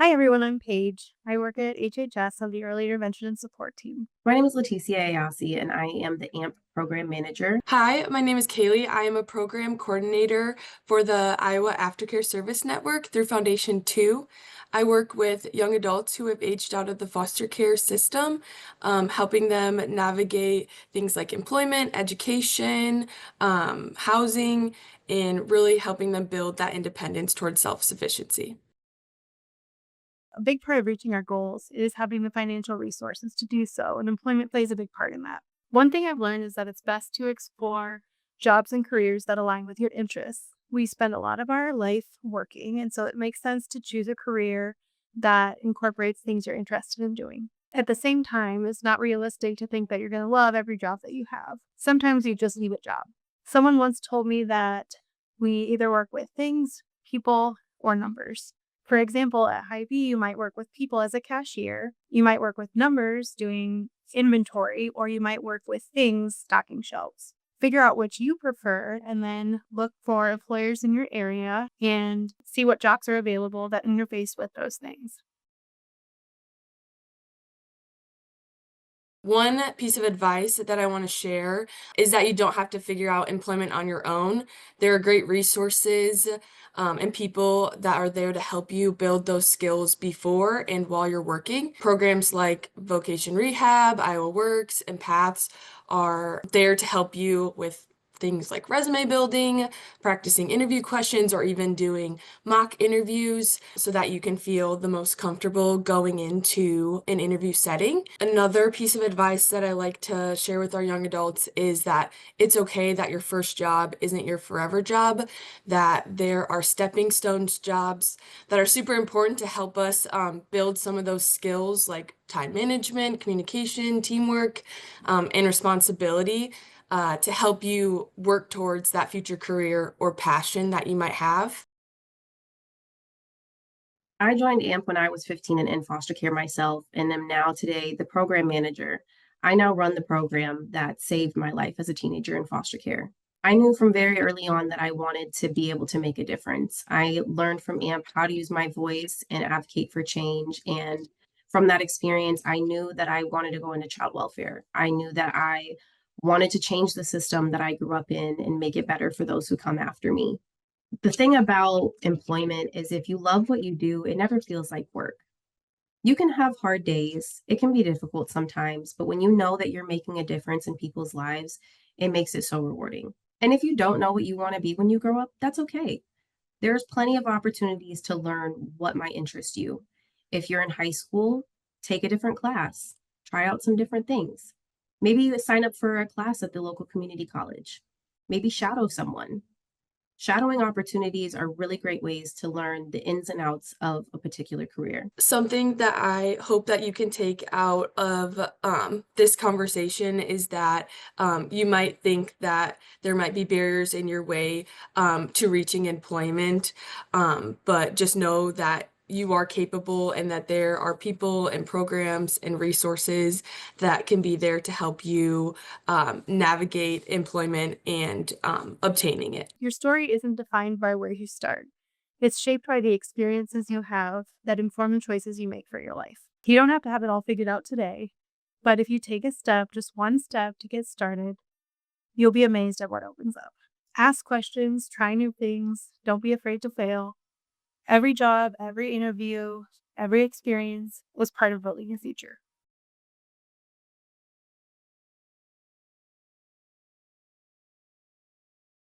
Hi everyone, I'm Paige. I work at HHS on the Early Intervention and Support team. My name is Leticia Ayasi, and I am the AMP program manager. Hi, my name is Kaylee. I am a program coordinator for the Iowa Aftercare Service Network through Foundation 2. I work with young adults who have aged out of the foster care system, helping them navigate things like employment, education, housing, and really helping them build that independence towards self-sufficiency. A big part of reaching our goals is having the financial resources to do so, and employment plays a big part in that. One thing I've learned is that it's best to explore jobs and careers that align with your interests. We spend a lot of our life working, and so it makes sense to choose a career that incorporates things you're interested in doing. At the same time, it's not realistic to think that you're going to love every job that you have. Sometimes you just need a job. Someone once told me that we either work with things, people, or numbers. For example, at Hy-Vee, you might work with people as a cashier, you might work with numbers doing inventory, or you might work with things stocking shelves. Figure out which you prefer and then look for employers in your area and see what jobs are available that interface with those things. One piece of advice that I want to share is that you don't have to figure out employment on your own. There are great resources and people that are there to help you build those skills before and while you're working. Programs like Vocation Rehab, Iowa Works, and Paths are there to help you with things like resume building, practicing interview questions, or even doing mock interviews so that you can feel the most comfortable going into an interview setting. Another piece of advice that I like to share with our young adults is that it's okay that your first job isn't your forever job, that there are stepping stones jobs that are super important to help us build some of those skills like time management, communication, teamwork, and responsibility to help you work towards that future career or passion that you might have. I joined AMP when I was 15 and in foster care myself, and am now today the program manager. I now run the program that saved my life as a teenager in foster care. I knew from very early on that I wanted to be able to make a difference. I learned from AMP how to use my voice and advocate for change. And from that experience, I knew that I wanted to go into child welfare. I knew that I wanted to change the system that I grew up in and make it better for those who come after me. The thing about employment is if you love what you do, it never feels like work. You can have hard days, it can be difficult sometimes, but when you know that you're making a difference in people's lives, it makes it so rewarding. And if you don't know what you want to be when you grow up, that's okay. There's plenty of opportunities to learn what might interest you. If you're in high school, take a different class, try out some different things. Maybe you sign up for a class at the local community college. Maybe shadow someone. Shadowing opportunities are really great ways to learn the ins and outs of a particular career. Something that I hope that you can take out of this conversation is that you might think that there might be barriers in your way to reaching employment, but just know that you are capable and that there are people and programs and resources that can be there to help you navigate employment and obtaining it. Your story isn't defined by where you start. It's shaped by the experiences you have that inform the choices you make for your life. You don't have to have it all figured out today, but if you take a step, just one step to get started, you'll be amazed at what opens up. Ask questions, try new things, don't be afraid to fail. Every job, every interview, every experience was part of building your future.